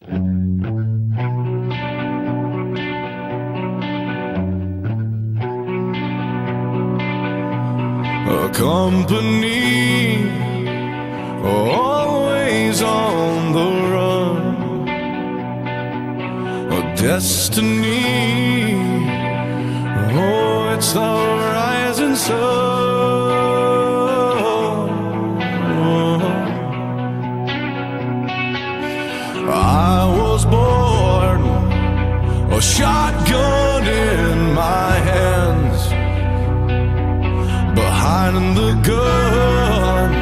A company always on the run, a destiny, oh, it's the rising sun. I was born, a shotgun in my hands, behind the gun,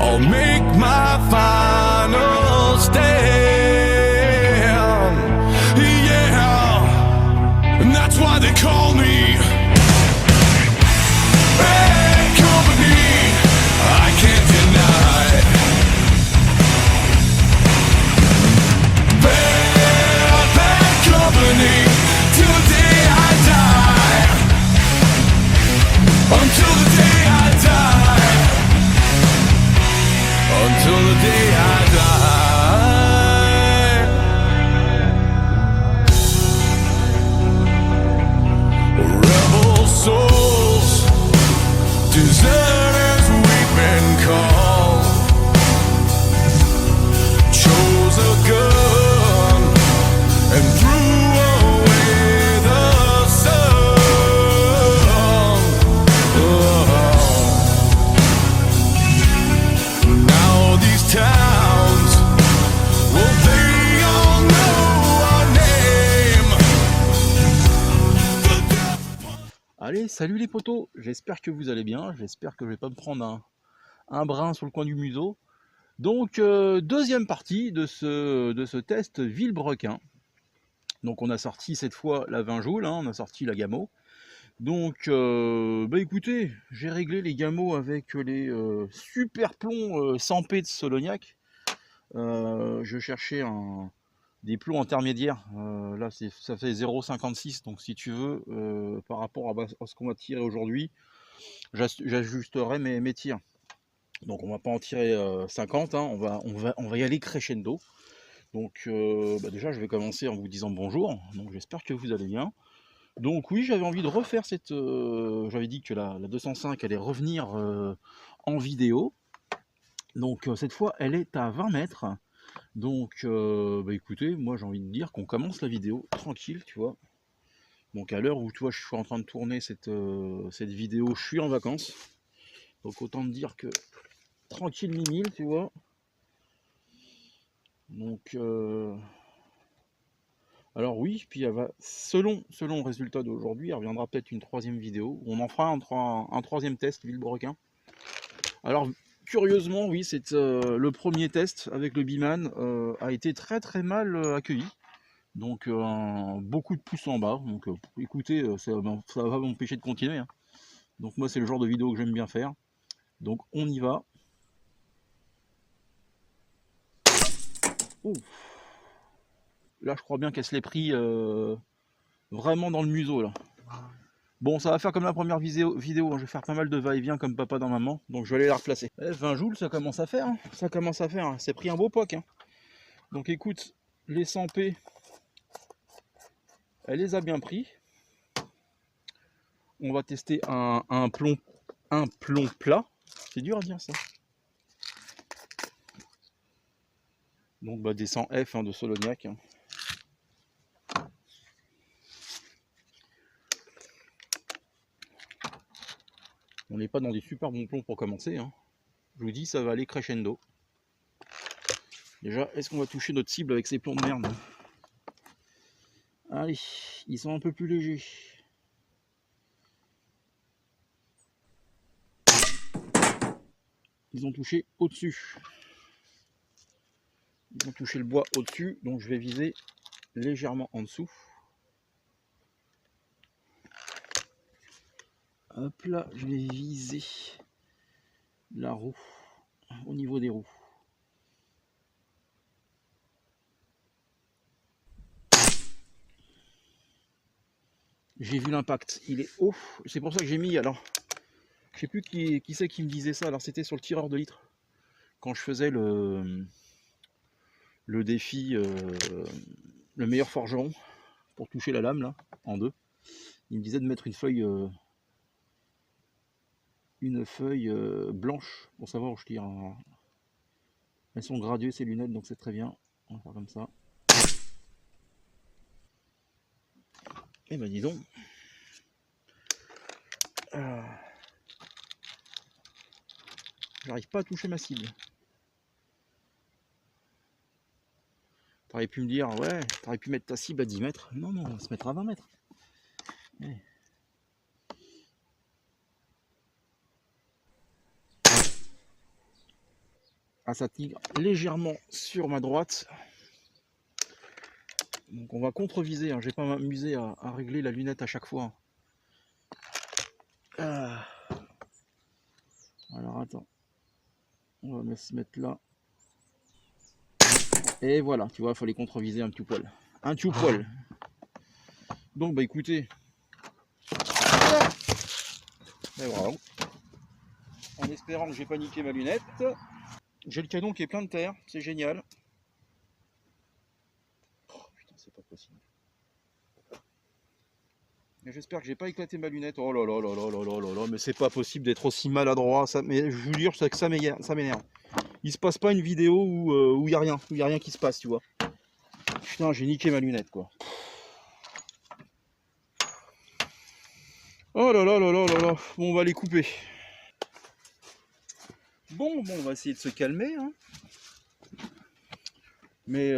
I'll make my final stand. Yeah, and that's why they call me Bad Company. I can't deny bad company till the day I die. Until the day I die. Until the day I die. Rebel souls, deserters we've been called. Chose a gun and threw away the sun. Now these towns, well, they all know our name. Allez, salut les potos, j'espère que vous allez bien, j'espère que je vais pas me prendre un brin sur le coin du museau. Donc, deuxième partie de ce test Villebrequin. Donc on a sorti cette fois la 20 joules, on a sorti la Gamo. Donc, bah écoutez, j'ai réglé les Gamos avec les super plombs 100p de Solognac. Je cherchais des plombs intermédiaires. Là, ça fait 0,56. Donc, si tu veux, par rapport à ce qu'on va tirer aujourd'hui, j'ajusterai mes tirs. Donc, on va pas en tirer 50. On va y aller crescendo. Donc, bah déjà, je vais commencer en vous disant bonjour. Donc, j'espère que vous allez bien. Donc, oui, j'avais envie de refaire cette. J'avais dit que la 205 allait revenir en vidéo. Donc, cette fois, elle est à 20 mètres. Donc, bah écoutez, moi j'ai envie de dire qu'on commence la vidéo tranquille, tu vois. Donc, à l'heure où tu vois, je suis en train de tourner cette vidéo, je suis en vacances. Donc, autant te dire que tranquille, mimile, tu vois. Donc, alors oui, puis elle va, selon le résultat d'aujourd'hui, elle reviendra peut-être une troisième vidéo. On en fera un troisième test, Villebrequin. Alors, curieusement, oui, c'est le premier test avec le Biman a été très très mal accueilli. Donc, beaucoup de pouces en bas. Donc, écoutez, ça va pas m'empêcher de continuer. Donc, moi, c'est le genre de vidéo que j'aime bien faire. Donc, on y va. Ouf. Là, je crois bien qu'elle se l'est pris vraiment dans le museau, là. Bon, ça va faire comme la première vidéo, je vais faire pas mal de va-et-vient comme papa dans maman, donc je vais aller la replacer. 20 joules, ça commence à faire, ça commence à faire, c'est pris un beau poc. Donc écoute, les 100p, elle les a bien pris. On va tester un plomb plat, c'est dur à dire ça. Donc bah, des 100F de Solognac. On n'est pas dans des super bons plombs pour commencer. Je vous dis, ça va aller crescendo. Déjà, est-ce qu'on va toucher notre cible avec ces plombs de merde? Allez, ils sont un peu plus légers. Ils ont touché au-dessus. Ils ont touché le bois au-dessus, donc je vais viser légèrement en dessous. Hop là, je vais viser la roue, au niveau des roues. J'ai vu l'impact, il est haut, c'est pour ça que j'ai mis, alors, je sais plus qui c'est qui me disait ça, alors c'était sur le tireur de litre, quand je faisais le défi le meilleur forgeron pour toucher la lame là, en deux. Il me disait de mettre une feuille blanche pour savoir où je tire. Elles sont graduées ces lunettes, donc c'est très bien. On va faire comme ça. Et ben dis donc. J'arrive pas à toucher ma cible. T'aurais pu me dire, ouais, t'aurais pu mettre ta cible à 10 mètres. Non, non, on va se mettre à 20 mètres. Ouais. Ah, ça tigre légèrement sur ma droite. Donc on va contre-viser, hein. Je vais pas m'amuser à régler la lunette à chaque fois. Ah. Alors attends. On va se mettre là. Et voilà, tu vois, il fallait contre-viser un petit poil. Un petit poil. Donc bah écoutez. Et voilà. En espérant que j'ai pas niqué ma lunette. J'ai le canon qui est plein de terre, c'est génial. Oh, putain, c'est pas possible. J'espère que j'ai pas éclaté ma lunette. Oh là là là là là là là là, mais c'est pas possible d'être aussi maladroit. Ça, mais je vous jure, que ça m'énerve. Il se passe pas une vidéo où il y a rien qui se passe, tu vois. Putain, j'ai niqué ma lunette, quoi. Oh là là là là là là. Bon, on va les couper. Bon, on va essayer de se calmer, hein. Mais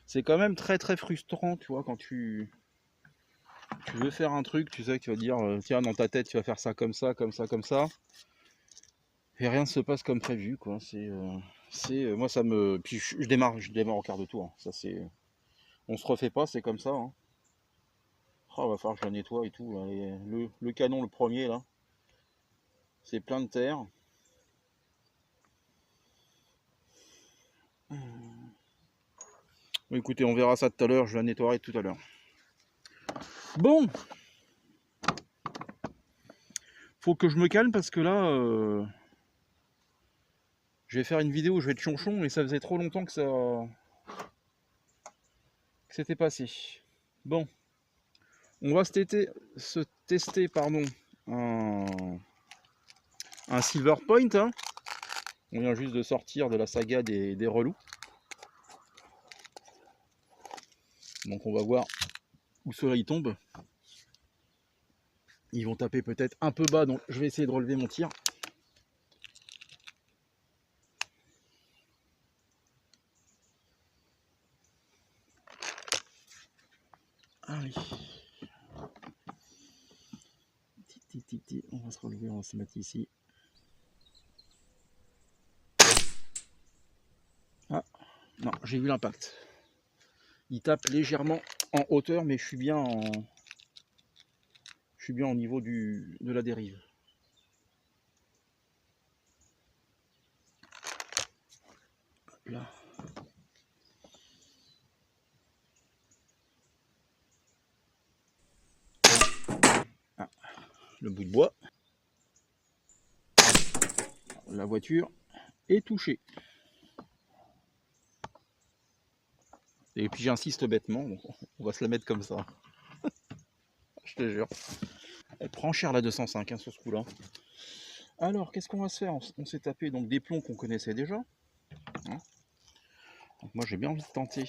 c'est quand même très très frustrant, tu vois, quand tu veux faire un truc, tu sais que tu vas dire, tiens, dans ta tête, tu vas faire ça comme ça, comme ça, comme ça. Et rien ne se passe comme prévu, quoi. Moi, ça me... Puis je démarre au quart de tour. Hein. Ça, c'est... On se refait pas, c'est comme ça. Hein. Oh, va falloir que je la nettoie et tout. Là. Le canon, le premier, là, c'est plein de terre. Bon, écoutez, on verra ça tout à l'heure. Je la nettoierai tout à l'heure. Bon, faut que je me calme parce que là, je vais faire une vidéo où je vais être chonchon et ça faisait trop longtemps que c'était passé. Bon, on va se tester pardon, un Silver Point. Hein. On vient juste de sortir de la saga des relous. Donc on va voir où cela y tombe. Ils vont taper peut-être un peu bas, donc je vais essayer de relever mon tir. Allez. On va se relever, on va se mettre ici. Ah, non, j'ai vu l'impact. Il tape légèrement en hauteur, mais je suis bien au niveau de la dérive. Là. Ah, le bout de bois. La voiture est touchée. Et puis j'insiste bêtement, on va se la mettre comme ça. Je te jure. Elle prend cher la 205 hein, sur ce coup-là. Alors, qu'est-ce qu'on va se faire? On s'est tapé donc des plombs qu'on connaissait déjà. Hein, donc moi j'ai bien envie de tenter.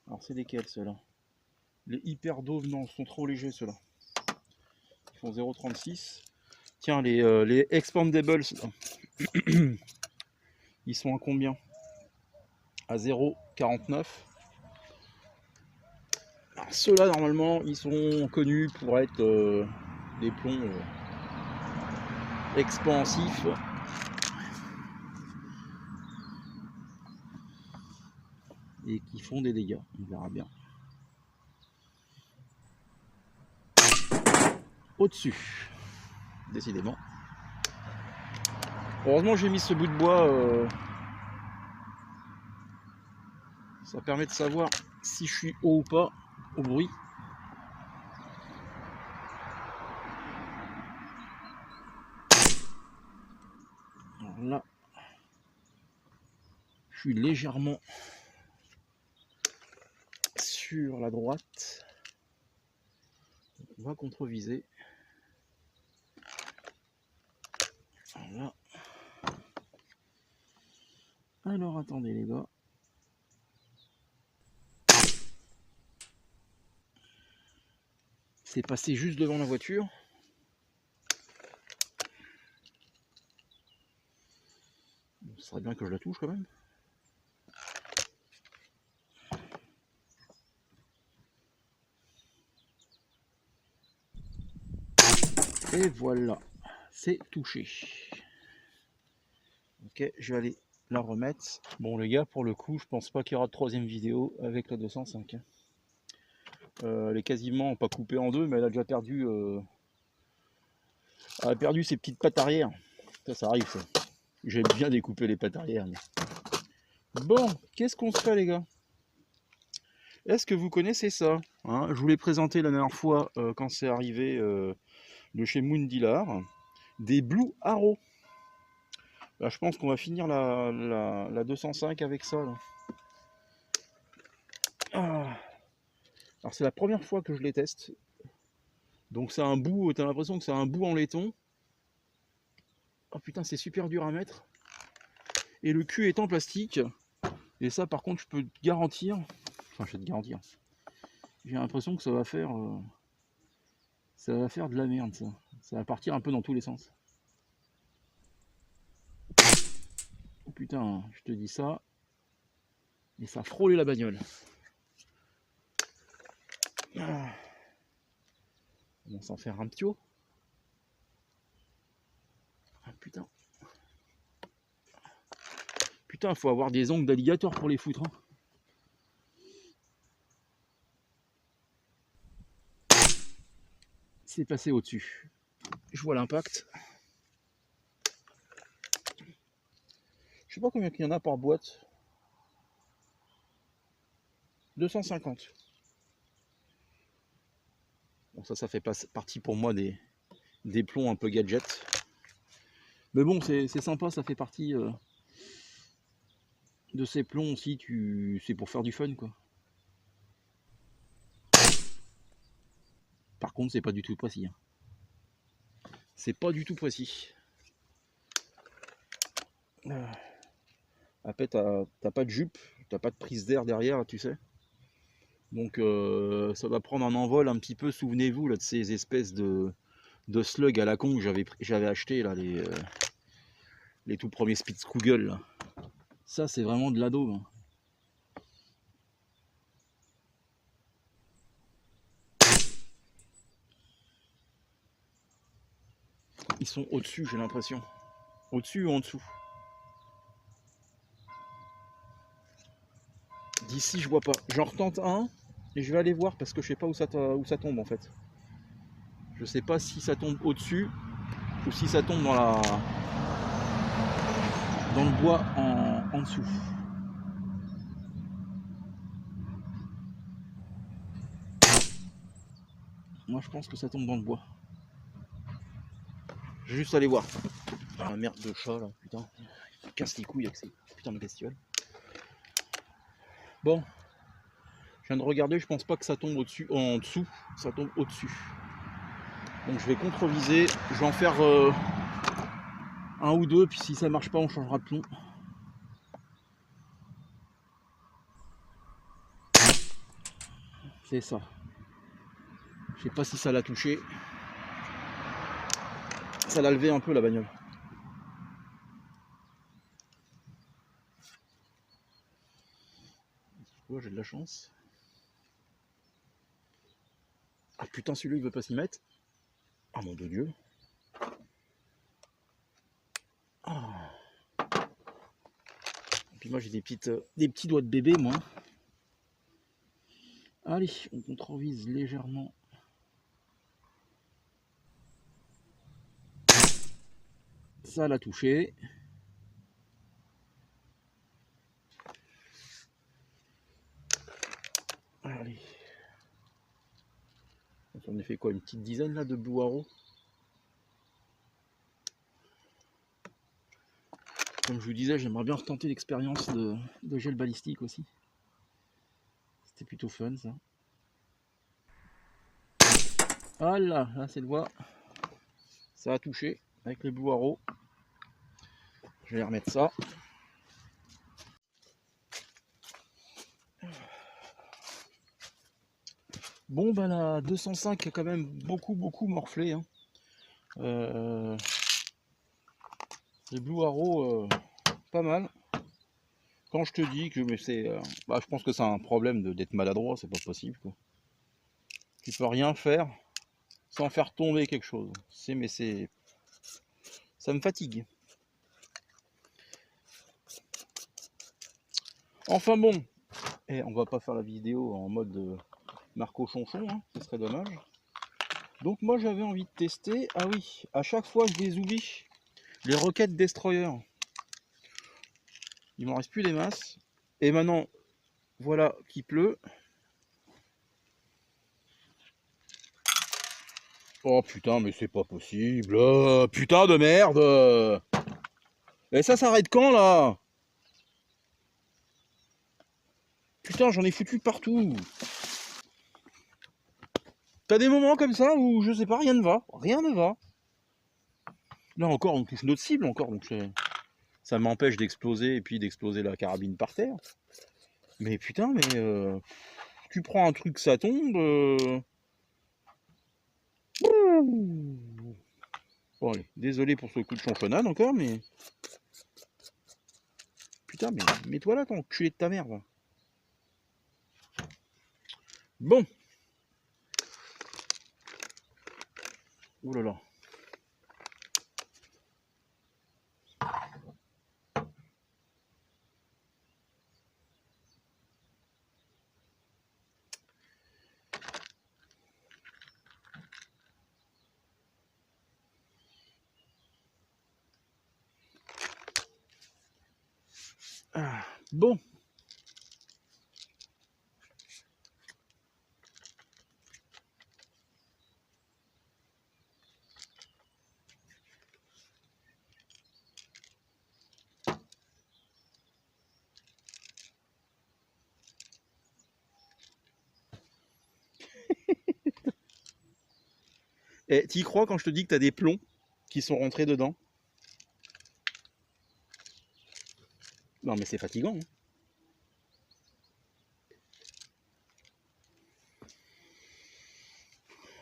Alors c'est lesquels ceux-là? Les hyper Dove, non, sont trop légers ceux-là. Ils font 0,36. Tiens, les Expandables, ils sont à combien? À 0,49. Ceux-là, normalement, ils sont connus pour être des plombs expansifs. Et qui font des dégâts. On verra bien. Au-dessus. Décidément. Heureusement, j'ai mis ce bout de bois. Ça permet de savoir si je suis haut ou pas au bruit. Alors là, Je suis légèrement sur la droite. On va contrevisualiser. Voilà. Alors attendez les gars. C'est passé juste devant la voiture. Ce serait bien que je la touche quand même. Et voilà, c'est touché. Ok, je vais aller la remettre. Bon les gars, pour le coup, je pense pas qu'il y aura de troisième vidéo avec la 205. Elle est quasiment pas coupée en deux, mais elle a déjà perdu, elle a perdu ses petites pattes arrière. Ça arrive ça. J'aime bien découper les pattes arrière. Bon, qu'est-ce qu'on se fait les gars? Est-ce que vous connaissez ça, hein? Je vous l'ai présenté la dernière fois quand c'est arrivé de chez Moondilar, des Blue Arrow. Là, je pense qu'on va finir la 205 avec ça. Là. Ah. Alors c'est la première fois que je les teste. Donc c'est un bout, t'as l'impression que c'est un bout en laiton. Oh putain, c'est super dur à mettre. Et le cul est en plastique. Et ça par contre je peux te garantir. Enfin je vais te garantir. J'ai l'impression que ça va faire de la merde ça. Ça va partir un peu dans tous les sens. Oh putain, je te dis ça. Et ça a frôlé la bagnole. Ah. On va s'en faire un petit haut. Ah putain. Putain, faut avoir des ongles d'alligator pour les foutre. Hein. C'est passé au-dessus. Je vois l'impact. Je sais pas combien il y en a par boîte. 250. Bon, ça fait pas partie pour moi des plombs un peu gadget. Mais bon, c'est sympa, ça fait partie de ces plombs aussi. C'est pour faire du fun, quoi. Par contre, c'est pas du tout précis. Hein. C'est pas du tout précis. Après, t'as pas de jupe, t'as pas de prise d'air derrière, tu sais. Donc, ça va prendre un envol un petit peu. Souvenez-vous là de ces espèces de slugs à la con que j'avais acheté là, les tout premiers Spitzkugel. Là. Ça, c'est vraiment de l'ado. Hein. Ils sont au-dessus, j'ai l'impression. Au-dessus ou en dessous? D'ici, je vois pas. J'en retente un et je vais aller voir parce que je sais pas où ça tombe en fait. Je sais pas si ça tombe au-dessus ou si ça tombe dans le bois en dessous. Moi, je pense que ça tombe dans le bois. Je vais juste aller voir. Ah, merde de chat là, putain. Il casse les couilles avec ces putains de bestioles. Bon. Je viens de regarder, je pense pas que ça tombe au-dessus, en dessous, ça tombe au-dessus. Donc je vais contreviser, je vais en faire un ou deux, puis si ça marche pas, on changera de plomb. C'est ça. Je sais pas si ça l'a touché. Ça l'a levé un peu la bagnole. Oh, j'ai de la chance. Ah putain, celui-là il veut pas s'y mettre. Ah mon Dieu. Ah. Et puis moi j'ai des petits doigts de bébé moi. Allez, on controvise légèrement. Ça l'a touché. Allez. On a fait quoi, une petite dizaine là de Blue Arrow. comme je vous disais, j'aimerais bien retenter l'expérience de gel balistique aussi. C'était plutôt fun ça. Ah là, là c'est le voit. Ça a touché avec les Blue Arrow. Je vais remettre ça. Bon bah la 205 a quand même beaucoup morflé. Hein. Les Blue Arrow, pas mal. Quand je te dis que mais c'est, bah, je pense que c'est un problème d'être maladroit, c'est pas possible quoi. Tu peux rien faire sans faire tomber quelque chose. Mais c'est, ça me fatigue. Enfin bon, et on va pas faire la vidéo en mode Marco Chonchon, hein, ce serait dommage. Donc moi j'avais envie de tester, ah oui, à chaque fois je les oublie, les Rocket Destroyer. Il m'en reste plus des masses. Et maintenant, voilà qu'il pleut. Oh putain, mais c'est pas possible. Putain de merde. Et ça s'arrête quand là? Putain, j'en ai foutu partout. T'as des moments comme ça où je sais pas, rien ne va. Rien ne va. Là encore, on touche notre cible encore, donc ça m'empêche d'exploser et puis d'exploser la carabine par terre. Mais putain, mais tu prends un truc, ça tombe. Bon allez, désolé pour ce coup de chanchonnade encore, mais... Putain, mais mets-toi là, ton culé de ta merde. Bon. Ouh là là. Ah, bon. Et t'y crois quand je te dis que t'as des plombs qui sont rentrés dedans? Non mais c'est fatigant. Hein.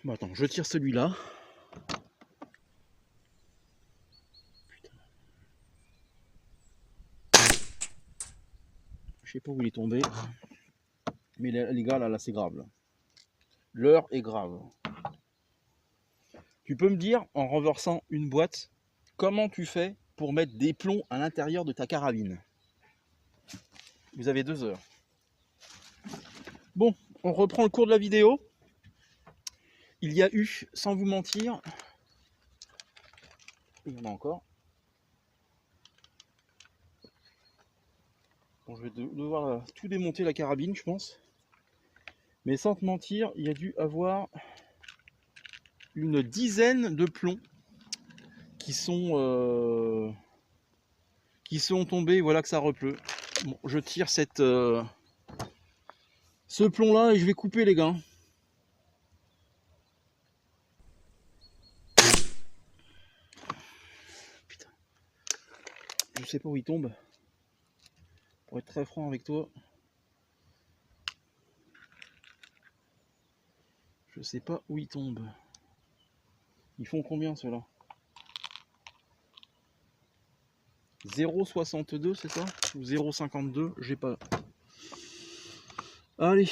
Bon attends, je tire celui-là. Je sais pas où il est tombé. Mais les gars, là c'est grave. Là. L'heure est grave. Tu peux me dire, en renversant une boîte, comment tu fais pour mettre des plombs à l'intérieur de ta carabine? Vous avez 2 heures. Bon, on reprend le cours de la vidéo. Il y a eu, sans vous mentir, il y en a encore. Bon, je vais devoir tout démonter la carabine, je pense. Mais sans te mentir, il y a dû avoir une dizaine de plombs qui sont tombés. Voilà que ça repleut. Bon, je tire ce plomb là et je vais couper les gars. Putain. Je sais pas où il tombe. Pour être très franc avec toi. Je sais pas où il tombe. Ils font combien ceux-là? 0,62 c'est ça? Ou 0,52? J'ai pas. Allez.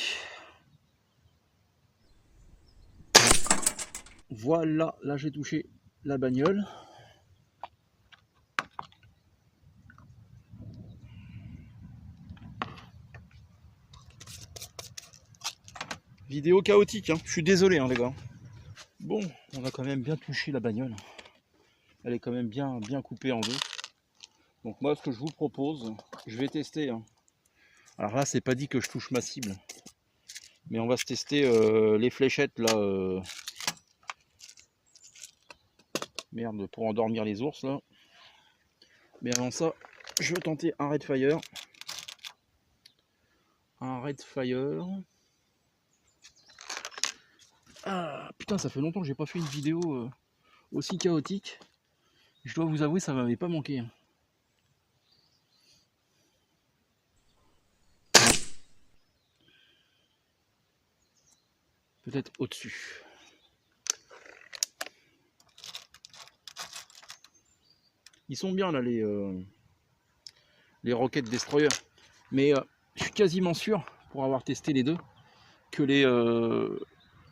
Voilà, là j'ai touché la bagnole. Vidéo chaotique, hein. Je suis désolé hein, les gars. Bon, on a quand même bien touché la bagnole. Elle est quand même bien coupée en deux. Donc moi ce que je vous propose, je vais tester. Hein. Alors là c'est pas dit que je touche ma cible. Mais on va se tester les fléchettes là. Merde, pour endormir les ours là. Mais avant ça, Je vais tenter un Red Fire. Un Red Fire. Ah putain, ça fait longtemps que j'ai pas fait une vidéo aussi chaotique. Je dois vous avouer, ça m'avait pas manqué. Hein. Peut-être au-dessus. Ils sont bien là les Rocket Destroyer. Mais je suis quasiment sûr, pour avoir testé les deux, que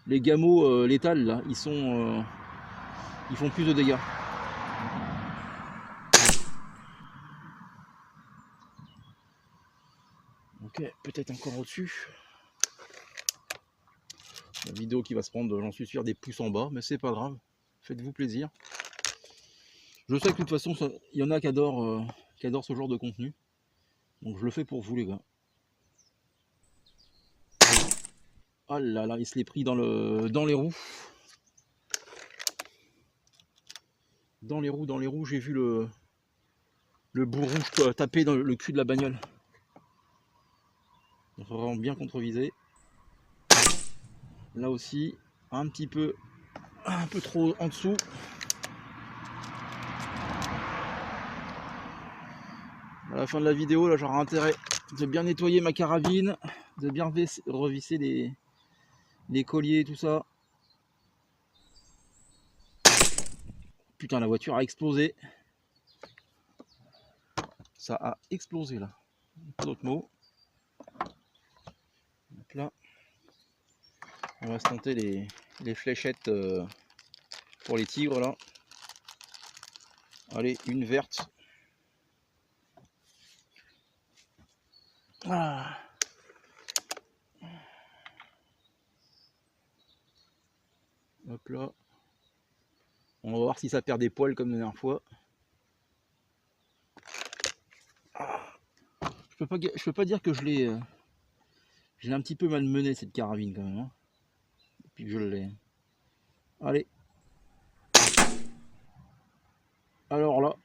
les gamos létales là, ils font plus de dégâts. Ok, peut-être encore au-dessus. La vidéo qui va se prendre, j'en suis sûr, des pouces en bas, mais c'est pas grave. Faites-vous plaisir. Je sais que de toute façon, il y en a qui adorent ce genre de contenu. Donc je le fais pour vous les gars. Oh là là, il se l'est pris dans les roues. Dans les roues, j'ai vu le bout rouge taper dans le cul de la bagnole. Il faut vraiment bien contreviser. Là aussi, un peu trop en dessous. À la fin de la vidéo, là, j'aurai intérêt de bien nettoyer ma carabine, de bien revisser les colliers, tout ça. Putain, la voiture a explosé. Ça a explosé là. Pas d'autres mots. Donc là, on va se tenter les fléchettes pour les tigres là. Allez, une verte. Ah. Hop là. On va voir si ça perd des poils comme la dernière fois. Ah. Je peux pas dire que je l'ai un petit peu malmené cette carabine quand même. Hein, depuis que je l'ai. Allez. Alors là.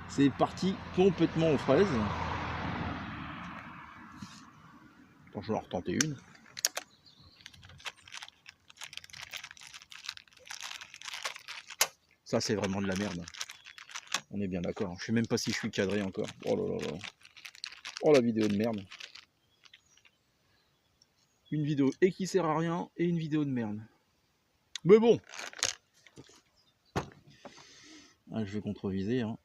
C'est parti complètement aux fraises. Attends, je vais en retenter une. Ça, c'est vraiment de la merde. On est bien d'accord. Je sais même pas si je suis cadré encore. Oh là là là. Oh la vidéo de merde. Une vidéo et qui sert à rien et une vidéo de merde. Mais bon. Ah, je vais contreviser. Hein.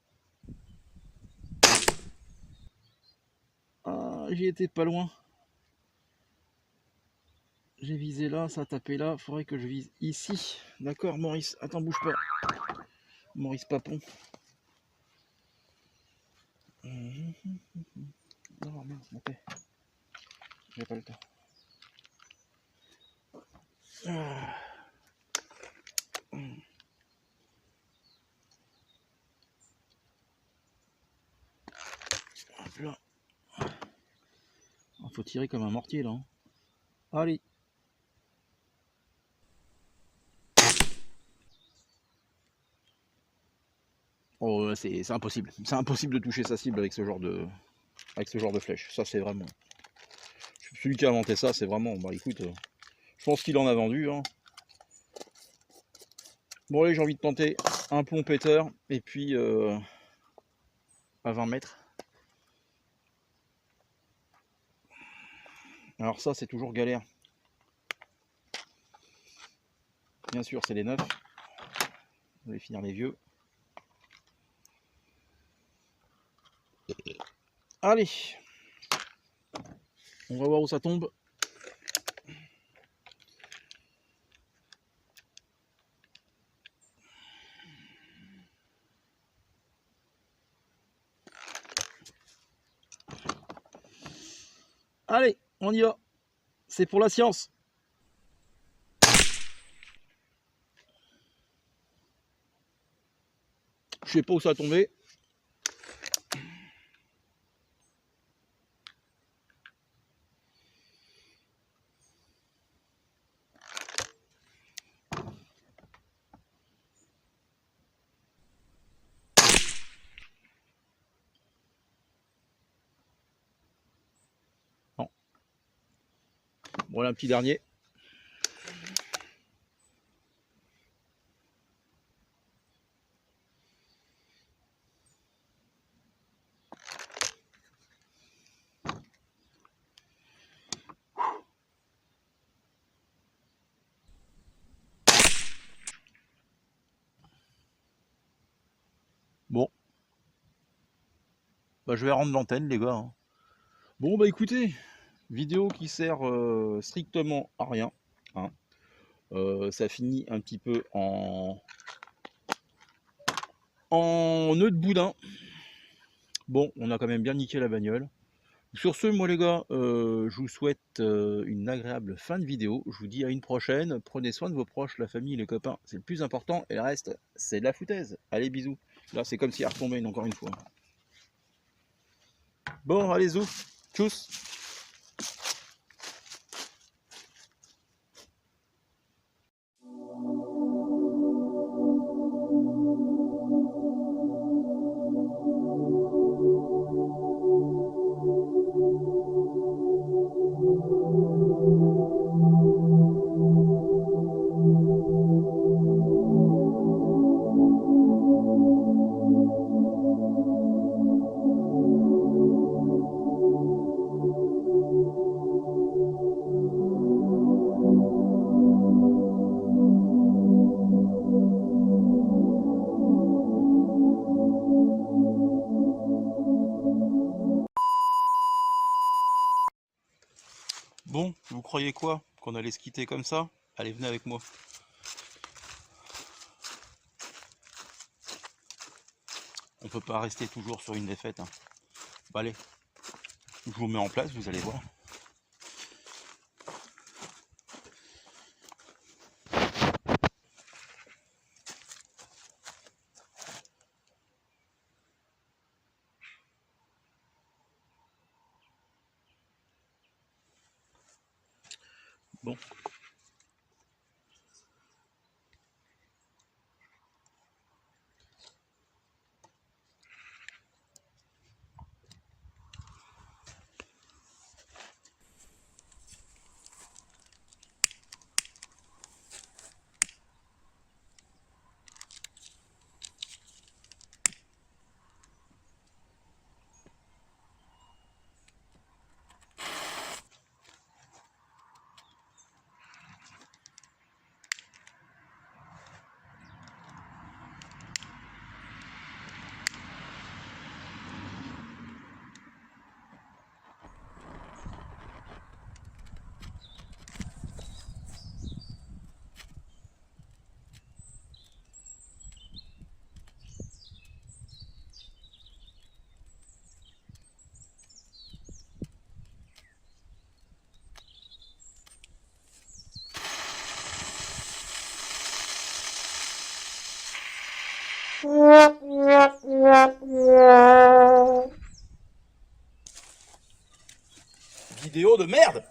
Ah, j'y étais pas loin. J'ai visé là, ça a tapé là. Faudrait que je vise ici. D'accord, Maurice. Attends, bouge pas. Maurice Papon. Non, merde, montez. J'ai pas le temps. Ah. Hop là. Faut tirer comme un mortier là. Hein. Allez. Oh, c'est impossible. C'est impossible de toucher sa cible avec ce genre de flèche. Ça, c'est vraiment. Celui qui a inventé ça, c'est vraiment. Bah écoute, je pense qu'il en a vendu. Hein. Bon, allez, j'ai envie de tenter un plomb péteur et puis à 20 mètres. Alors, ça, c'est toujours galère. Bien sûr, c'est les neufs. On va finir les vieux. Allez, on va voir où ça tombe. Allez, on y va. C'est pour la science. Je sais pas où ça a tombé. Voilà un petit dernier. Bon, bah, je vais rendre l'antenne les gars, hein. Bon bah écoutez, vidéo qui sert strictement à rien, hein. Ça finit un petit peu en nœud de boudin. Bon, on a quand même bien niqué la bagnole. Sur ce, moi les gars, je vous souhaite une agréable fin de vidéo. Je vous dis à une prochaine. Prenez soin de vos proches, la famille, les copains, c'est le plus important. Et le reste, c'est de la foutaise. Allez, bisous. Là, c'est comme si elle retombait une encore une fois. Bon, allez, zou. Tchuss. Bon, vous croyez quoi? Qu'on allait se quitter comme ça? Allez, venez avec moi. On peut pas rester toujours sur une défaite, hein. Bah, allez, je vous mets en place, vous allez voir. Bon. Vidéo de merde!